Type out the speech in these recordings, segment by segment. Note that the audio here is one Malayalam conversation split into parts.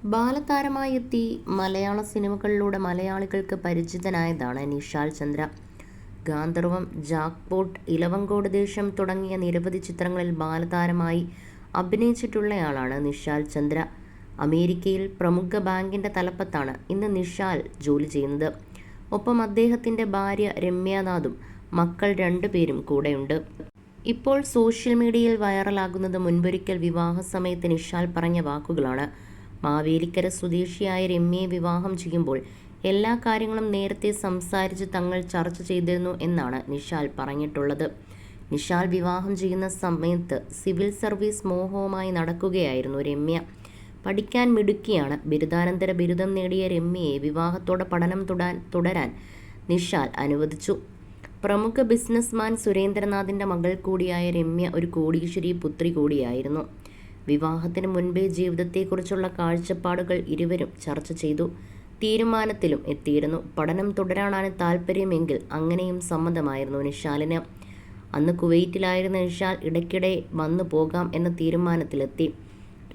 ബാലതാരമായി എത്തി മലയാള സിനിമകളിലൂടെ മലയാളികൾക്ക് പരിചിതനായതാണ് നിഷാൽ ചന്ദ്ര. ഗാന്ധർവം, ജാക്ക്പോട്ട്, ഇലവങ്കോട് ദേശം തുടങ്ങിയ നിരവധി ചിത്രങ്ങളിൽ ബാലതാരമായി അഭിനയിച്ചിട്ടുള്ളയാളാണ് നിഷാൽ ചന്ദ്ര. അമേരിക്കയിൽ പ്രമുഖ ബാങ്കിന്റെ തലപ്പത്താണ് ഇന്ന് നിഷാൽ ജോലി ചെയ്യുന്നത്. ഒപ്പം അദ്ദേഹത്തിന്റെ ഭാര്യ രമ്യാനാഥും മക്കൾ 2 പേരും കൂടെയുണ്ട്. ഇപ്പോൾ സോഷ്യൽ മീഡിയയിൽ വൈറലാകുന്നത് മുൻപൊരിക്കൽ വിവാഹ സമയത്ത് നിഷാൽ പറഞ്ഞ വാക്കുകളാണ്. മാവേലിക്കര സ്വദേശിയായ രമ്യയെ വിവാഹം ചെയ്യുമ്പോൾ എല്ലാ കാര്യങ്ങളും നേരത്തെ സംസാരിച്ച് തങ്ങൾ ചർച്ച ചെയ്തിരുന്നു എന്നാണ് നിഷാൽ പറഞ്ഞിട്ടുള്ളത്. നിഷാൽ വിവാഹം ചെയ്യുന്ന സമയത്ത് സിവിൽ സർവീസ് മോഹവുമായി നടക്കുകയായിരുന്നു രമ്യ. പഠിക്കാൻ മിടുക്കിയാണ്. ബിരുദാനന്തര ബിരുദം നേടിയ രമ്യയെ വിവാഹത്തോടെ പഠനം തുടരാൻ നിഷാൽ അനുവദിച്ചു. പ്രമുഖ ബിസിനസ്മാൻ സുരേന്ദ്രനാഥിന്റെ മകൾ കൂടിയായ രമ്യ ഒരു കോടീശ്വരി പുത്രി കൂടിയായിരുന്നു. വിവാഹത്തിന് മുൻപേ ജീവിതത്തെക്കുറിച്ചുള്ള കാഴ്ചപ്പാടുകൾ ഇരുവരും ചർച്ച ചെയ്തു. തീരുമാനത്തിലും എത്തിയിരുന്നു. പഠനം തുടരാനാണ് താല്പര്യമെങ്കിൽ അങ്ങനെയും സമ്മതമായിരുന്നു നിഷാലിന്. അന്ന് കുവൈറ്റിലായിരുന്ന നിഷാൽ ഇടയ്ക്കിടെ വന്നു പോകാം എന്ന തീരുമാനത്തിലെത്തി.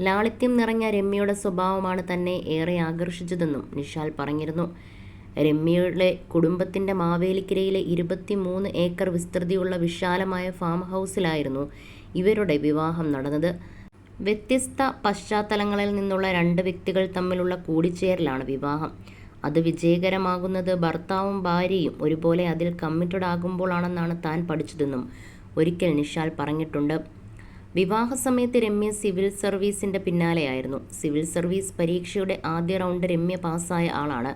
ലാളിത്യം നിറഞ്ഞ രമ്യയുടെ സ്വഭാവമാണ് തന്നെ ഏറെ ആകർഷിച്ചതെന്നും നിഷാൽ പറഞ്ഞിരുന്നു. രമ്യയുടെ കുടുംബത്തിന്റെ മാവേലിക്കരയിലെ 23 ഏക്കർ വിസ്തൃതിയുള്ള വിശാലമായ ഫാം ഹൗസിലായിരുന്നു ഇവരുടെ വിവാഹം നടന്നത്. വ്യത്യസ്ത പശ്ചാത്തലങ്ങളിൽ നിന്നുള്ള 2 വ്യക്തികൾ തമ്മിലുള്ള കൂടിച്ചേരലാണ് വിവാഹം. അത് വിജയകരമാകുന്നത് ഭർത്താവും ഭാര്യയും ഒരുപോലെ അതിൽ കമ്മിറ്റഡ് ആകുമ്പോഴാണെന്നാണ് താൻ പഠിച്ചതെന്നും ഒരിക്കൽ നിഷാൽ പറഞ്ഞിട്ടുണ്ട്. വിവാഹ സമയത്ത് രമ്യ സിവിൽ സർവീസിന്റെ പിന്നാലെയായിരുന്നു. സിവിൽ സർവീസ് പരീക്ഷയുടെ ആദ്യ റൗണ്ട് രമ്യ പാസ്സായ ആളാണ്.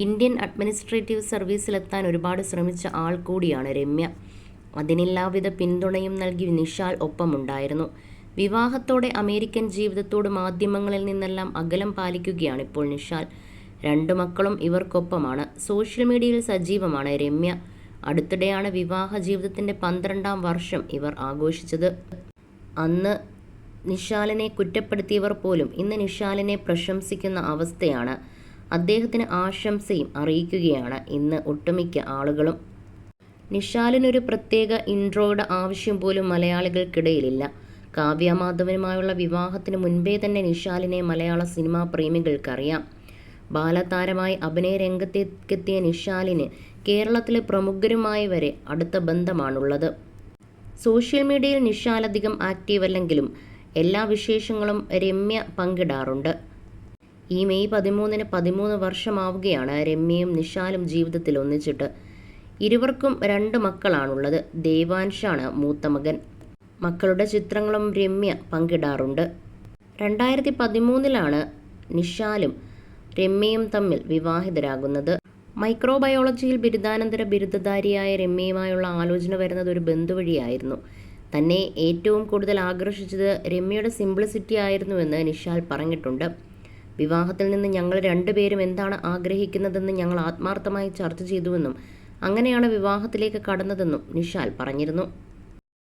ഇന്ത്യൻ അഡ്മിനിസ്ട്രേറ്റീവ് സർവീസിലെത്താൻ ഒരുപാട് ശ്രമിച്ച ആൾ കൂടിയാണ് രമ്യ. അതിനെല്ലാവിധ പിന്തുണയും നൽകി നിഷാൽ ഒപ്പമുണ്ടായിരുന്നു. വിവാഹത്തോടെ അമേരിക്കൻ ജീവിതത്തോട് മാധ്യമങ്ങളിൽ നിന്നെല്ലാം അകലം പാലിക്കുകയാണ് ഇപ്പോൾ നിഷാൽ. 2 മക്കളും ഇവർക്കൊപ്പമാണ്. സോഷ്യൽ മീഡിയയിൽ സജീവമാണ് രമ്യ. അടുത്തിടെയാണ് വിവാഹ ജീവിതത്തിന്റെ 12ാം വർഷം ഇവർ ആഘോഷിച്ചത്. അന്ന് നിഷാലിനെ കുറ്റപ്പെടുത്തിയവർ പോലും ഇന്ന് നിഷാലിനെ പ്രശംസിക്കുന്ന അവസ്ഥയാണ്. അദ്ദേഹത്തിന് ആശംസയും അറിയിക്കുകയാണ് ഇന്ന് ഒട്ടുമിക്ക ആളുകളും. നിഷാലിനൊരു പ്രത്യേക ഇൻട്രോയുടെ ആവശ്യം പോലും മലയാളികൾക്കിടയിലില്ല. കാവ്യ മാധവനുമായുള്ള വിവാഹത്തിന് മുൻപേ തന്നെ നിഷാലിനെ മലയാള സിനിമാ പ്രേമികൾക്കറിയാം. ബാലതാരമായി അഭിനയ രംഗത്തേക്കെത്തിയ നിഷാലിന് കേരളത്തിലെ പ്രമുഖരുമായി വരെ അടുത്ത ബന്ധമാണുള്ളത്. സോഷ്യൽ മീഡിയയിൽ നിഷാൽ അധികം ആക്റ്റീവ് അല്ലെങ്കിലും എല്ലാ വിശേഷങ്ങളും രമ്യ പങ്കിടാറുണ്ട്. ഈ മെയ് 13-ന് 13 വർഷമാവുകയാണ് രമ്യയും നിഷാലും ജീവിതത്തിൽ ഒന്നിച്ചിട്ട്. ഇരുവർക്കും 2 മക്കളാണുള്ളത്. ദേവാൻഷാണ് മൂത്ത മകൻ. മക്കളുടെ ചിത്രങ്ങളും രമ്യ പങ്കിടാറുണ്ട്. 2013-ലാണ് നിഷാലും രമ്യയും തമ്മിൽ വിവാഹിതരാകുന്നത്. മൈക്രോബയോളജിയിൽ ബിരുദാനന്തര ബിരുദധാരിയായ രമ്യയുമായുള്ള ആലോചന വരുന്നത് ഒരു ബന്ധു വഴിയായിരുന്നു. തന്നെ ഏറ്റവും കൂടുതൽ ആകർഷിച്ചത് രമ്യയുടെ സിംപ്ലിസിറ്റി ആയിരുന്നുവെന്ന് നിഷാൽ പറഞ്ഞിട്ടുണ്ട്. വിവാഹത്തിൽ നിന്ന് ഞങ്ങൾ 2 പേരും എന്താണ് ആഗ്രഹിക്കുന്നതെന്ന് ഞങ്ങൾ ആത്മാർത്ഥമായി ചർച്ച ചെയ്തുവെന്നും അങ്ങനെയാണ് വിവാഹത്തിലേക്ക് കടന്നതെന്നും നിഷാൽ പറഞ്ഞിരുന്നു.